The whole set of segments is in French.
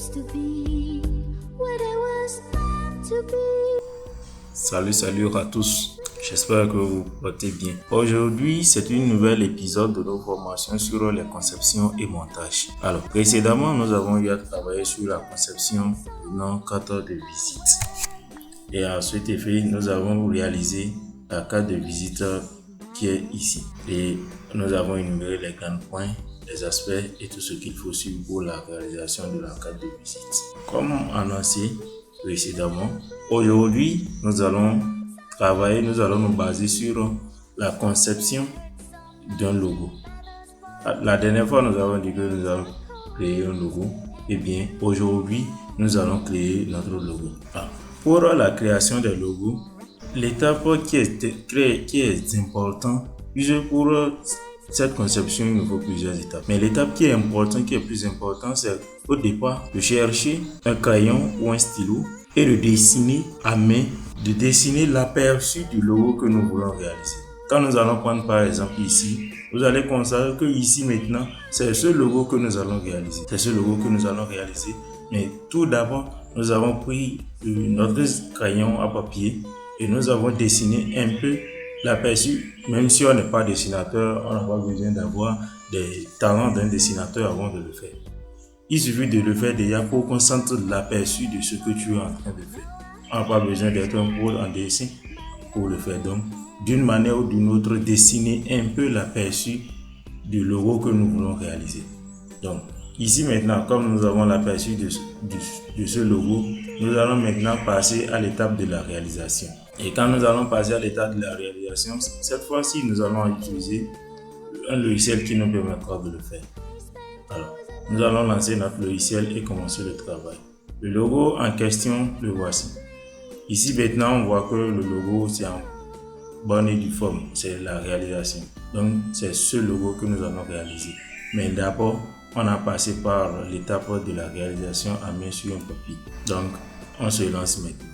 used to be what I was meant to be. Salut à tous, j'espère que vous portez bien. Aujourd'hui, c'est un nouvel épisode de nos formations sur les conceptions et montages. Alors, précédemment, nous avons eu à travailler sur la conception de nos cartes de visite. Et à cet effet, nous avons réalisé la carte de visite qui est ici. Et nous avons énuméré les grands points, les aspects et tout ce qu'il faut suivre pour la réalisation de la carte de visite. Comme annoncé précédemment, aujourd'hui, nous allons nous baser sur la conception d'un logo. La dernière fois, nous avons dit que nous allons créer un logo. Eh bien, aujourd'hui, nous allons créer notre logo. Pour la création des logos, l'étape qui est importante, puisque pour cette conception, il nous faut plusieurs étapes. Mais l'étape qui est plus importante, c'est au départ de chercher un crayon ou un stylo et de dessiner à main, de dessiner l'aperçu du logo que nous voulons réaliser. Quand nous allons prendre par exemple ici, vous allez constater que ici maintenant, c'est ce logo que nous allons réaliser. Mais tout d'abord, nous avons pris notre crayon à papier et nous avons dessiné un peu l'aperçu. Même si on n'est pas dessinateur, on n'a pas besoin d'avoir des talents d'un dessinateur avant de le faire. Il suffit de le faire déjà pour qu'on sente l'aperçu de ce que tu es en train de faire. On n'a pas besoin d'être un pro en dessin pour le faire. Donc, d'une manière ou d'une autre, dessiner un peu l'aperçu du logo que nous voulons réaliser. Donc, ici maintenant, comme nous avons l'aperçu de ce logo, nous allons maintenant passer à l'étape de la réalisation. Et quand nous allons passer à l'étape de la réalisation, cette fois-ci, nous allons utiliser un logiciel qui nous permettra de le faire. Alors, nous allons lancer notre logiciel et commencer le travail. Le logo en question, le voici. Ici maintenant, on voit que le logo, c'est en bonne et due forme, c'est la réalisation. Donc, c'est ce logo que nous allons réaliser. Mais d'abord, on a passé par l'étape de la réalisation à main sur un papier. Donc, on se lance maintenant.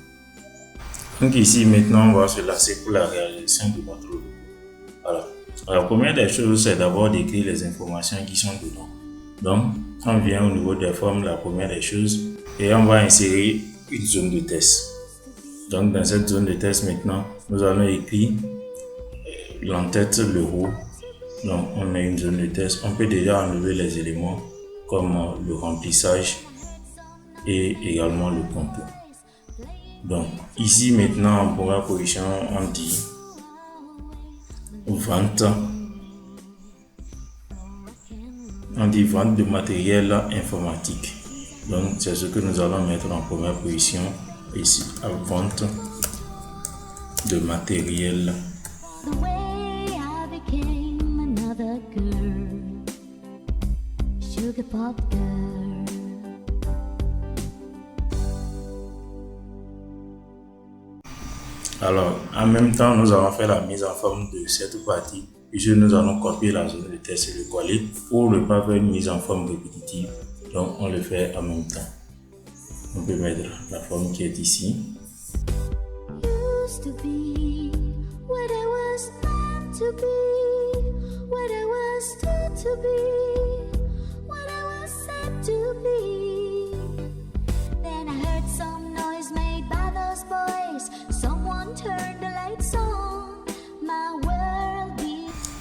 Donc ici, maintenant, on va se lancer pour la réalisation de notre logo. Alors, la première des choses, c'est d'abord d'écrire les informations qui sont dedans. Donc, on vient au niveau des formes, la première des choses, et on va insérer une zone de test. Donc, dans cette zone de test, maintenant, nous allons écrire l'entête, le haut. Donc, on met une zone de test. On peut déjà enlever les éléments comme le remplissage et également le contour. Donc, ici, maintenant, en première position, on dit vente. On dit vente de matériel informatique. Donc, c'est ce que nous allons mettre en première position ici, à vente de matériel. Alors, en même temps, nous allons faire la mise en forme de cette partie, puisque nous allons copier la zone de test et le coller pour ne pas faire une mise en forme répétitive. Donc, on le fait en même temps. On peut mettre la forme qui est ici.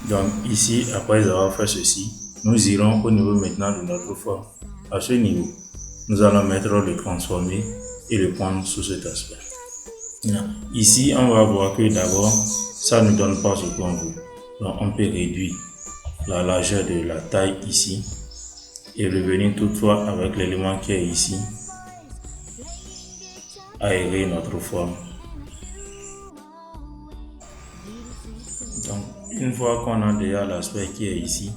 Donc ici, après avoir fait ceci, nous irons au niveau maintenant de notre forme. À ce niveau, nous allons mettre le transformer et le prendre sous cet aspect. Ici, on va voir que d'abord, ça ne donne pas ce qu'on veut. Donc on peut réduire la largeur de la taille ici et revenir toutefois avec l'élément qui est ici, aérer notre forme. Donc, une fois qu'on a déjà l'aspect qui est ici,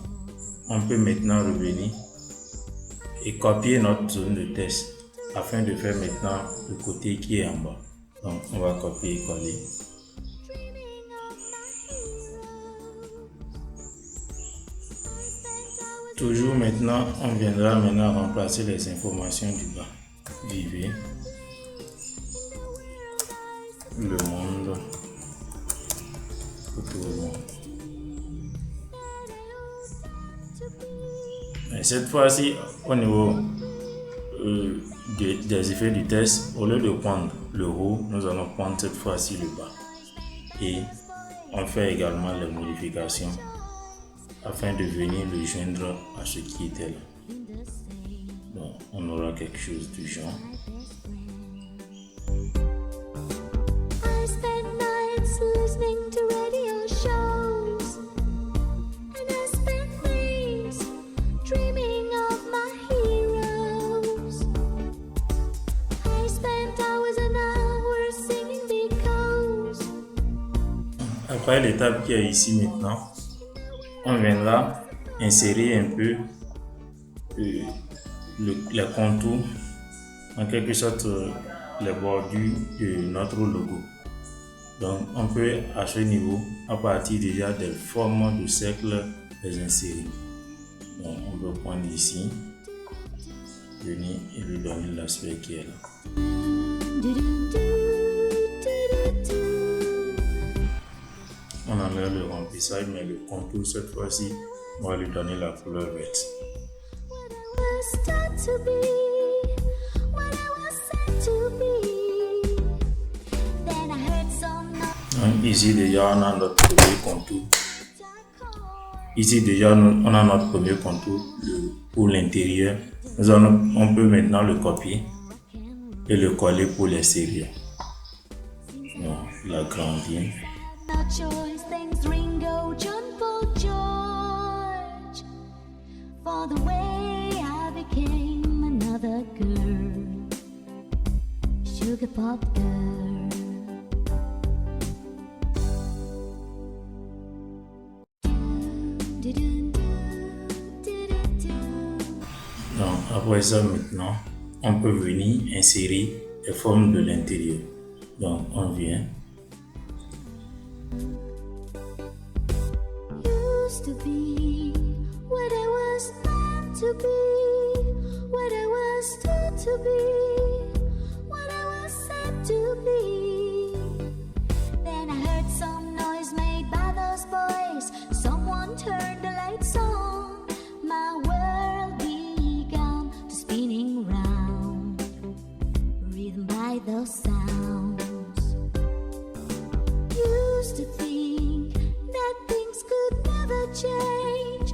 on peut maintenant revenir et copier notre zone de test afin de faire maintenant le côté qui est en bas. Donc, on va copier et coller. Toujours maintenant, on viendra maintenant remplacer les informations du bas. Vivez le monde. Pour tout le monde. Et cette fois-ci, au niveau des effets du test, au lieu de prendre le haut, nous allons prendre cette fois-ci le bas. Et on fait également les modifications afin de venir le joindre à ce qui était là. Donc, on aura quelque chose du genre. I spent nights listening to radio shows, and I spent days dreaming of my heroes. I spent hours and hours singing because Après l'étape qui est ici maintenant, on viendra insérer un peu les contours, en quelque sorte les bordures de notre logo. Donc on peut à ce niveau, à partir déjà des formes de cercle, les insérer. Donc on peut prendre ici, venir et lui donner l'aspect qui est là. On enlève le remplissage, mais le contour cette fois-ci, on va lui donner la couleur verte. was taught to be what I was said to be. Then I heard some Donc, ici déjà on a notre premier contour. Ici déjà on a notre premier contour pour l'intérieur. On peut maintenant le copier et le coller pour l'extérieur. Donc, l'agrandir. no choice, things Ringo, John Paul, George. For the way I became another girl, sugar pop girl. Donc, après ça maintenant, on peut venir insérer les formes de l'intérieur. Donc on vient. Used to be what I was meant to be, what I was taught to be, what I was said to be. Then I heard some noise made by those boys. Someone turned the lights on. My world began to spinning round, rhythm by those sounds. Used to think that things could never change,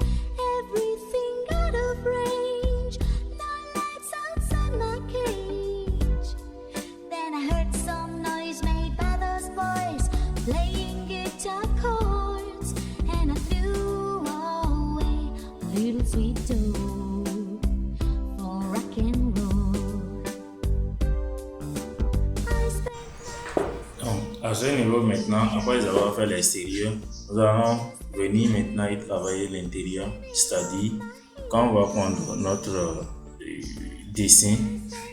everything out of range, no lights outside my cage. Then I heard some noise made by those boys playing guitar chords, and I flew away a little sweet door for rock and roll. I spent Donc, à ce niveau maintenant, après avoir fait l'extérieur, nous allons venir maintenant y travailler l'intérieur. C'est-à-dire, quand on va prendre notre dessin,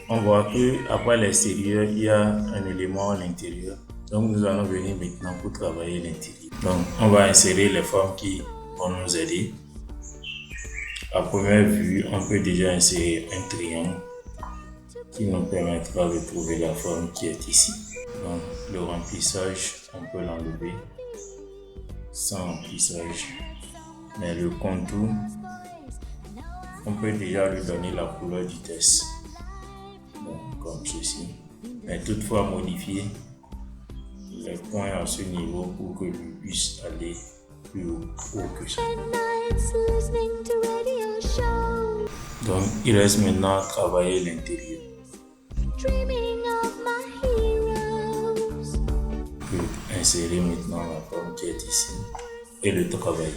on voit que après l'extérieur, il y a un élément à l'intérieur. Donc, nous allons venir maintenant pour travailler l'intérieur. Donc, on va insérer les formes qui vont nous aider. À première vue, on peut déjà insérer un triangle qui nous permettra de trouver la forme qui est ici. Donc, le remplissage, on peut l'enlever sans remplissage. Mais le contour, on peut déjà lui donner la couleur du test. Donc, comme ceci. Mais toutefois, modifier les points à ce niveau pour que lui puisse aller plus haut que ça. nights listening to radio shows, Donc, il reste maintenant à travailler l'intérieur. dreaming of my heroes. On peut insérer maintenant la forme qui est ici et le travailler.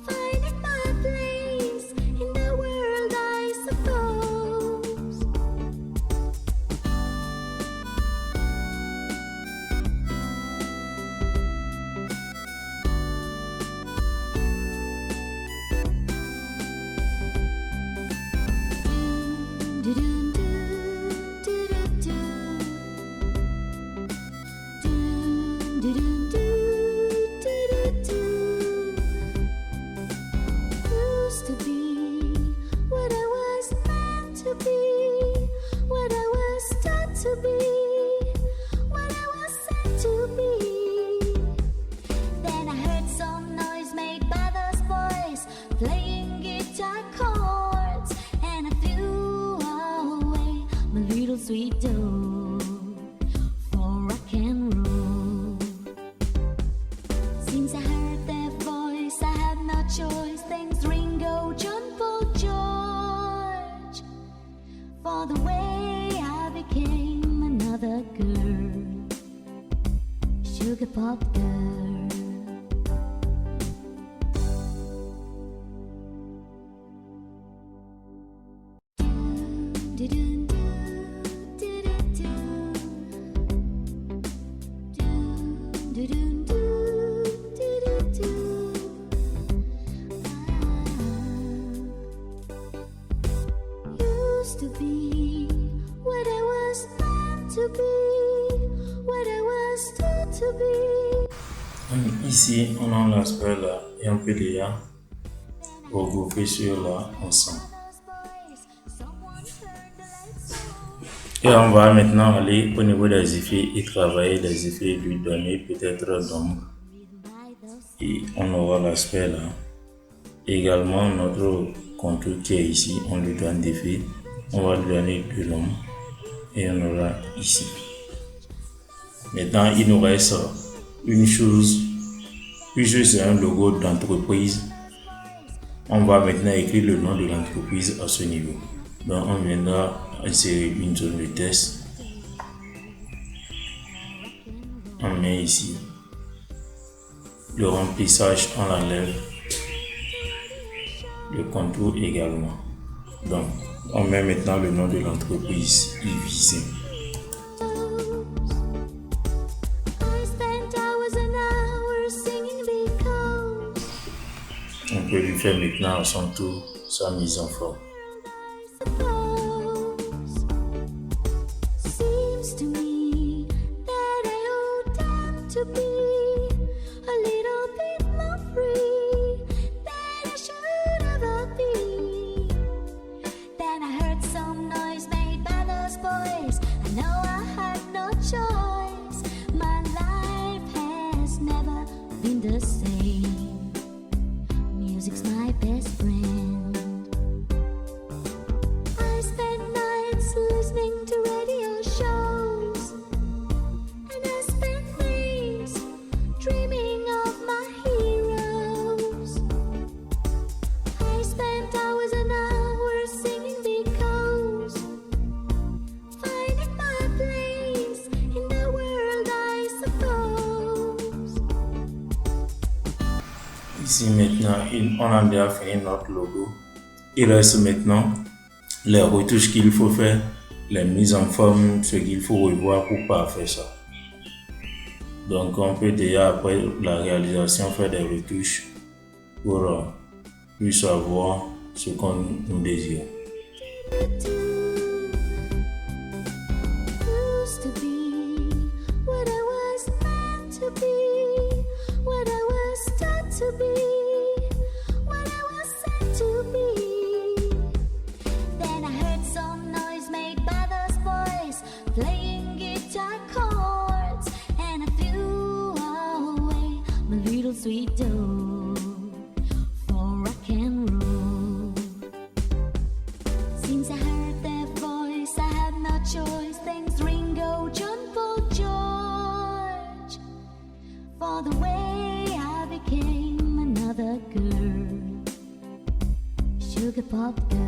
Finding my place in the world, I suppose. sweet dough for rock and roll. Since I heard their voice, I had no choice. Thanks Ringo, John Paul, George, for the way I became another girl, sugar pop girl. Used to be what I was meant to be, what I was taught to be. Ici, on a l'aspect là et un peu de ya regroupé sur là ensemble. Et on va maintenant aller au niveau des effets et travailler les effets, lui donner peut-être d'ombre. Et on aura l'aspect là. Également, notre contour qui est ici, on lui donne des effets. On va lui donner de l'ombre. Et on aura ici. Maintenant, il nous reste une chose. Puisque c'est un logo d'entreprise, on va maintenant écrire le nom de l'entreprise à ce niveau. Donc, on viendra insérer une zone de test. On met ici. Le remplissage, on l'enlève. Le contour également. Donc, on met maintenant le nom de l'entreprise Ivisé. On peut lui faire maintenant à son tour sa mise en forme. Music's my best friend. I spend nights listening to radio shows, and I spend days dreaming of my heroes. I spent hours and hours singing because finding my place in the world, I suppose. Ici maintenant, on a déjà fini notre logo. Il reste maintenant les retouches qu'il faut faire, les mises en forme, ce qu'il faut revoir pour parfaire ça. Donc on peut déjà après la réalisation faire des retouches pour plus savoir ce qu'on nous désire. Used to be what I was meant to be, what I was taught to be, what I was said to be. Then I heard some noise made by those boys playing guitar chords, and I threw away my little sweet dough for rock and roll. Since I heard their voice, I had no choice. Thanks Ringo, John Paul, George, for the way I became another girl, sugar pop girl.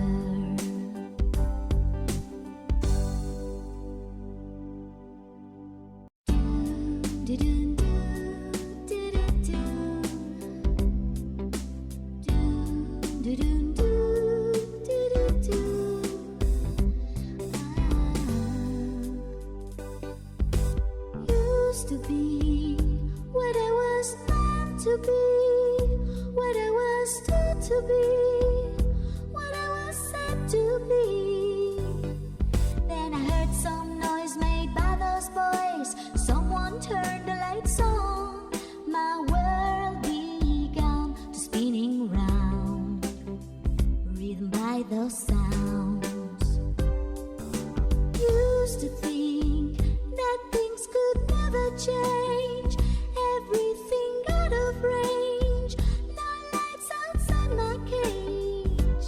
Used to be what I was meant to be, what I was taught to be, what I was said to be. Then I heard some noise made by those boys. Someone turned the lights on. My world began to spinning round, rhythm by those sounds. Used to think that things could never change, everything out of range, no lights outside my cage.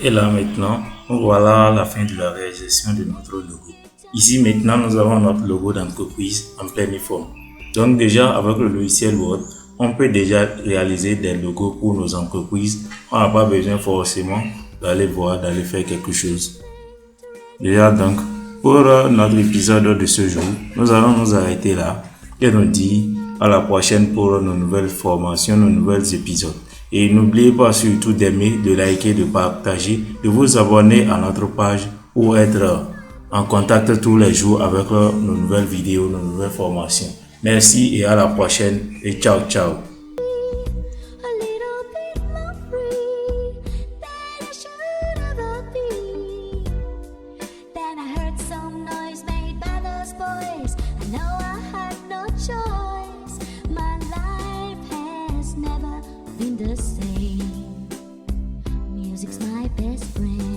Et là maintenant, voilà la fin de la réalisation de notre logo. Ici maintenant, nous avons notre logo d'entreprise en pleine forme. Donc déjà, avec le logiciel Word, on peut déjà réaliser des logos pour nos entreprises. On n'a pas besoin forcément d'aller faire quelque chose. Déjà donc, pour notre épisode de ce jour, nous allons nous arrêter là et nous dire à la prochaine pour nos nouvelles formations, nos nouvelles épisodes. Et n'oubliez pas surtout d'aimer, de liker, de partager, de vous abonner à notre page pour être en contact tous les jours avec nos nouvelles vidéos, nos nouvelles formations. Merci et à la prochaine et ciao ciao. A little bit more free than I should ever be. Then I heard some noise made by those boys. I know I had no choice. My life has never been the same. Music's my best friend.